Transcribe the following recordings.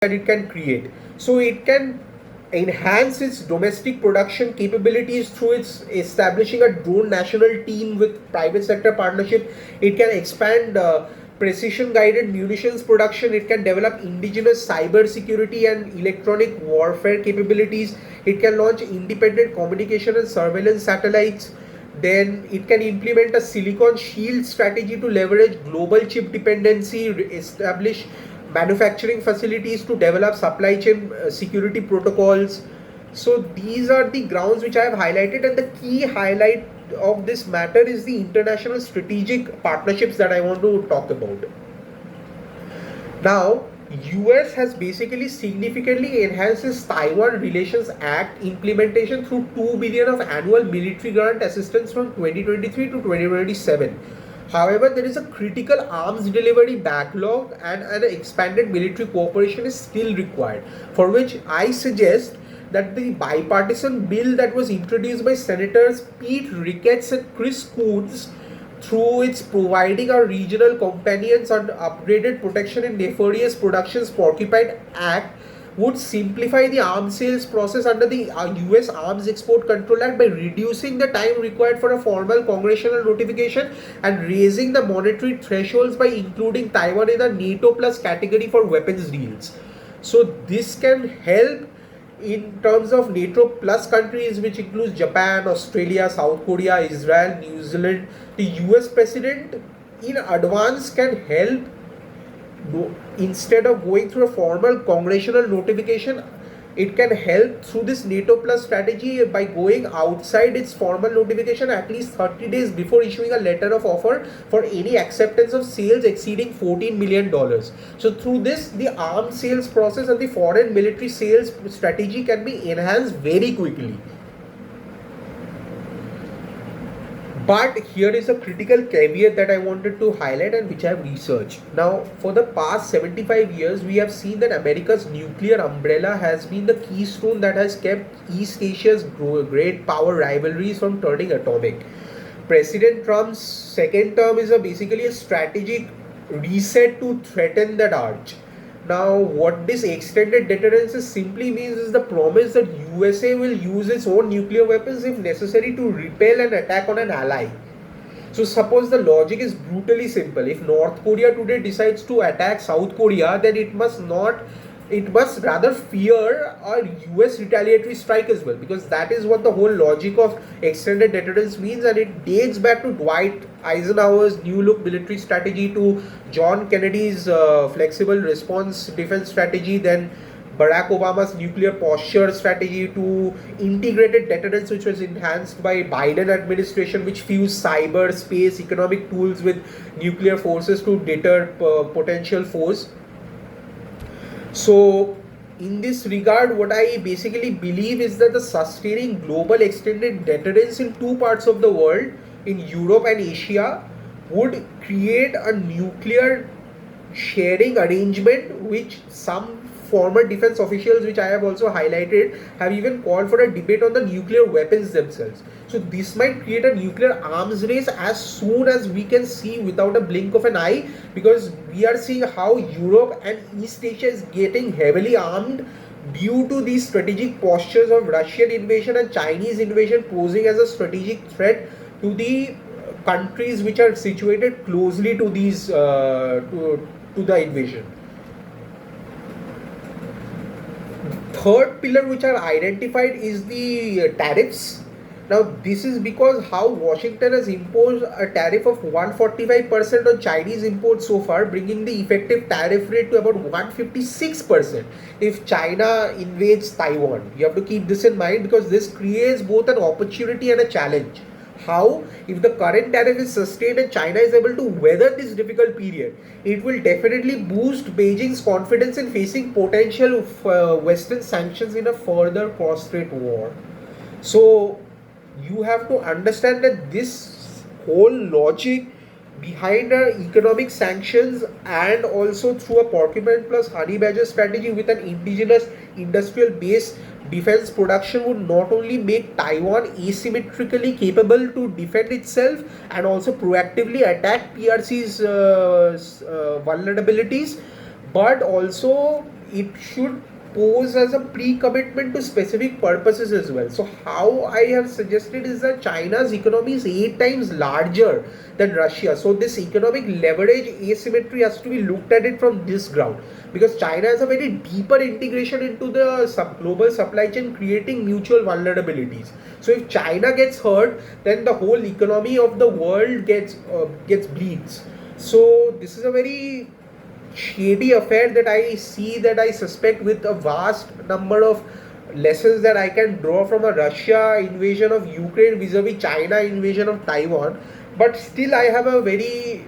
that it can create. So it can enhance its domestic production capabilities through its establishing a drone national team with private sector partnership. It can expand precision guided munitions production. It can develop indigenous cyber security and electronic warfare capabilities. It can launch independent communication and surveillance satellites. Then it can implement a silicon shield strategy to leverage global chip dependency, establish manufacturing facilities to develop supply chain security protocols. So these are the grounds which I have highlighted, and the key highlight of this matter is the international strategic partnerships that I want to talk about. Now, US has basically significantly enhanced its Taiwan Relations Act implementation through 2 billion of annual military grant assistance from 2023 to 2027. However, there is a critical arms delivery backlog and an expanded military cooperation is still required, for which I suggest that the bipartisan bill that was introduced by Senators Pete Ricketts and Chris Coons, through its providing our regional companions on upgraded protection in nefarious productions Porcupine Act, would simplify the arms sales process under the US Arms Export Control Act by reducing the time required for a formal congressional notification and raising the monetary thresholds by including Taiwan in the NATO plus category for weapons deals. So this can help in terms of NATO plus countries, which includes Japan, Australia, South Korea, Israel, New Zealand. The US president in advance can help, instead of going through a formal congressional notification, it can help through this NATO plus strategy by going outside its formal notification at least 30 days before issuing a letter of offer for any acceptance of sales exceeding $14 million. So through this, the arms sales process and the foreign military sales strategy can be enhanced very quickly. But here is a critical caveat that I wanted to highlight and which I have researched. Now, for the past 75 years, we have seen that America's nuclear umbrella has been the keystone that has kept East Asia's great power rivalries from turning atomic. President Trump's second term is basically a strategic reset to threaten that arch. Now, what this extended deterrence simply means is the promise that USA will use its own nuclear weapons if necessary to repel an attack on an ally. So suppose the logic is brutally simple. If North Korea today decides to attack South Korea, then it must rather fear a US retaliatory strike as well, because that is what the whole logic of extended deterrence means, and it dates back to Dwight Eisenhower's New Look military strategy, to John Kennedy's flexible response defense strategy, then Barack Obama's nuclear posture strategy, to integrated deterrence, which was enhanced by Biden administration, which fused cyber, space, economic tools with nuclear forces to deter potential foes. So in this regard, what I basically believe is that the sustaining global extended deterrence in two parts of the world, in Europe and Asia, would create a nuclear sharing arrangement, which some former defense officials, which I have also highlighted, have even called for a debate on the nuclear weapons themselves. So this might create a nuclear arms race as soon as we can see without a blink of an eye, because we are seeing how Europe and East Asia is getting heavily armed due to these strategic postures of Russian invasion and Chinese invasion posing as a strategic threat to the countries which are situated closely to these to the invasion. Third pillar which I've identified is the tariffs. Now this is because how Washington has imposed a tariff of 145% on Chinese imports so far, bringing the effective tariff rate to about 156% if China invades Taiwan. You have to keep this in mind, because this creates both an opportunity and a challenge. How? If the current tariff is sustained and China is able to weather this difficult period, it will definitely boost Beijing's confidence in facing potential Western sanctions in a further cross-strait war. So you have to understand that this whole logic behind economic sanctions, and also through a porcupine plus honey badger strategy with an indigenous industrial base defense production, would not only make Taiwan asymmetrically capable to defend itself and also proactively attack PRC's vulnerabilities, but also it should pose as a pre-commitment to specific purposes as well. So how I have suggested is that China's economy is 8 times larger than Russia. So this economic leverage asymmetry has to be looked at it from this ground, because China has a very deeper integration into the global supply chain, creating mutual vulnerabilities. So if China gets hurt, then the whole economy of the world gets bleeds. So this is a very shady affair that I see, that I suspect, with a vast number of lessons that I can draw from a Russia invasion of Ukraine vis-a-vis China invasion of Taiwan. But still I have a very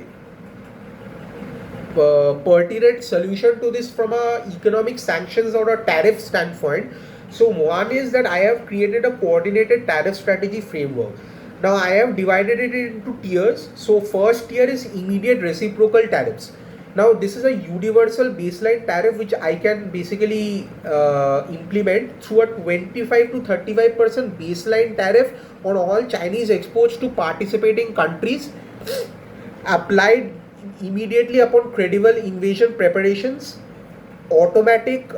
pertinent solution to this from a economic sanctions or a tariff standpoint. So one is that I have created a coordinated tariff strategy framework. Now I have divided it into tiers. So first tier is immediate reciprocal tariffs. Now this is a universal baseline tariff which I can basically implement through a 25 to 35% baseline tariff on all Chinese exports to participating countries, applied immediately upon credible invasion preparations, automatic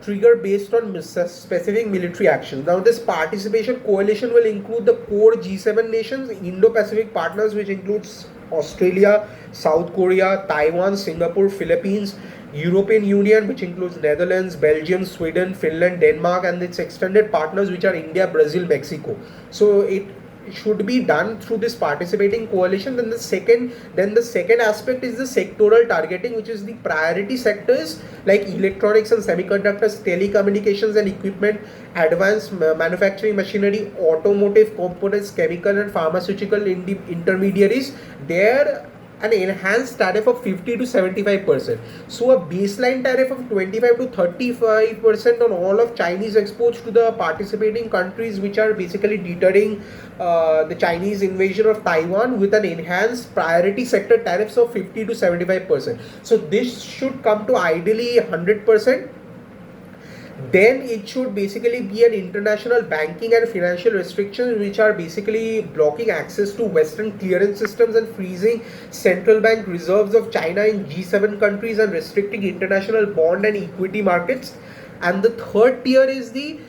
trigger based on specific military actions. Now this participation coalition will include the core G7 nations, Indo-Pacific partners which includes Australia, South Korea, Taiwan, Singapore, Philippines, European Union which includes Netherlands, Belgium, Sweden, Finland, Denmark, and its extended partners which are India, Brazil, Mexico. So it should be done through this participating coalition. Then the second aspect is the sectoral targeting, which is the priority sectors like electronics and semiconductors, telecommunications and equipment, advanced manufacturing machinery, automotive components, chemical and pharmaceutical intermediaries. There an enhanced tariff of 50 to 75%. So a baseline tariff of 25 to 35% on all of Chinese exports to the participating countries which are basically deterring the Chinese invasion of Taiwan, with an enhanced priority sector tariffs of 50 to 75%. So this should come to ideally 100%. Then it should basically be an international banking and financial restrictions which are basically blocking access to Western clearance systems and freezing central bank reserves of China in G7 countries and restricting international bond and equity markets. And the third tier is the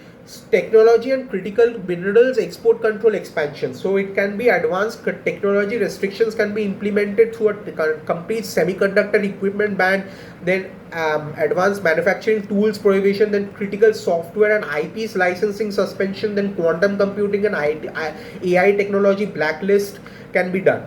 technology and critical minerals export control expansion. So it can be advanced technology restrictions can be implemented through a complete semiconductor equipment ban, then advanced manufacturing tools prohibition, then critical software and IPs licensing suspension, then quantum computing and AI technology blacklist can be done.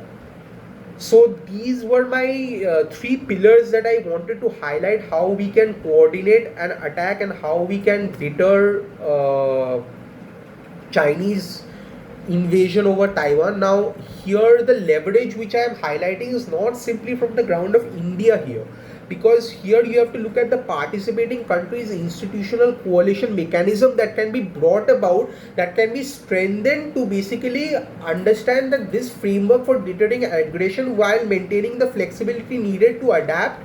So these were my 3 pillars that I wanted to highlight, how we can coordinate an attack and how we can deter Chinese invasion over Taiwan. Now here the leverage which I am highlighting is not simply from the ground of India here, because here you have to look at the participating countries' institutional coalition mechanism that can be brought about, that can be strengthened to basically understand that this framework for deterring aggression while maintaining the flexibility needed to adapt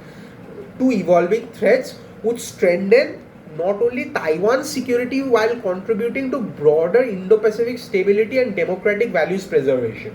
to evolving threats would strengthen not only Taiwan's security while contributing to broader Indo-Pacific stability and democratic values preservation.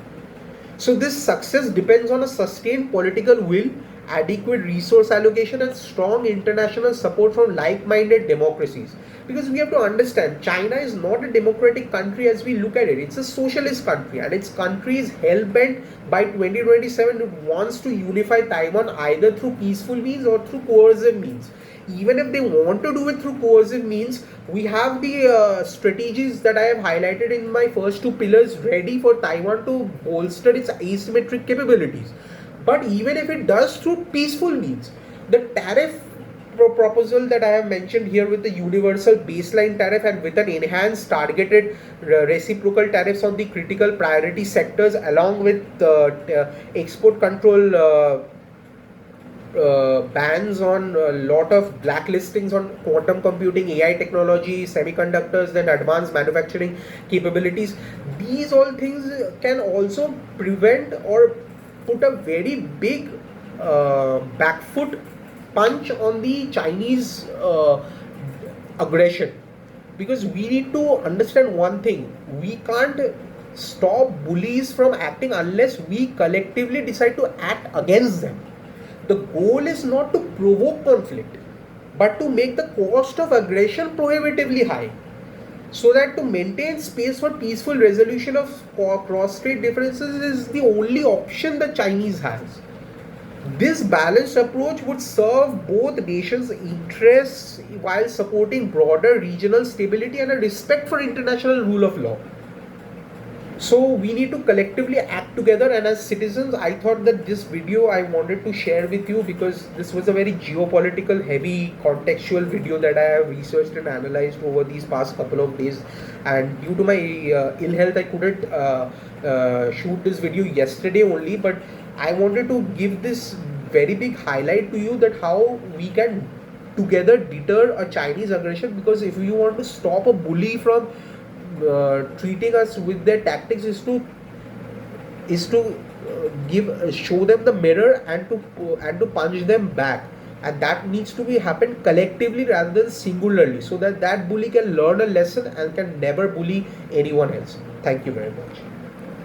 So this success depends on a sustained political will, adequate resource allocation and strong international support from like-minded democracies. Because we have to understand, China is not a democratic country as we look at it. It's a socialist country, and its country is hell-bent by 2027. It wants to unify Taiwan either through peaceful means or through coercive means. Even if they want to do it through coercive means, we have the strategies that I have highlighted in my first 2 pillars ready for Taiwan to bolster its asymmetric capabilities. But even if it does through peaceful means, the tariff proposal that I have mentioned here with the universal baseline tariff and with an enhanced targeted reciprocal tariffs on the critical priority sectors, along with export control bans on a lot of blacklistings on quantum computing, AI technology, semiconductors, then advanced manufacturing capabilities. These all things can also prevent or put a very big back foot punch on the Chinese aggression. Because we need to understand one thing: we can't stop bullies from acting unless we collectively decide to act against them. The goal is not to provoke conflict. but to make the cost of aggression prohibitively high, so that to maintain space for peaceful resolution of cross-strait differences is the only option the Chinese has. This balanced approach would serve both nations' interests while supporting broader regional stability and a respect for international rule of law. So we need to collectively act together, and as citizens I thought that this video I wanted to share with you because this was a very geopolitical heavy contextual video that I have researched and analyzed over these past couple of days, and due to my ill health I couldn't shoot this video yesterday only, but I wanted to give this very big highlight to you that how we can together deter a Chinese aggression, because if you want to stop a bully from treating us with their tactics is to give show them the mirror and to punch them back, and that needs to be happen collectively rather than singularly, so that that bully can learn a lesson and can never bully anyone else. Thank you very much.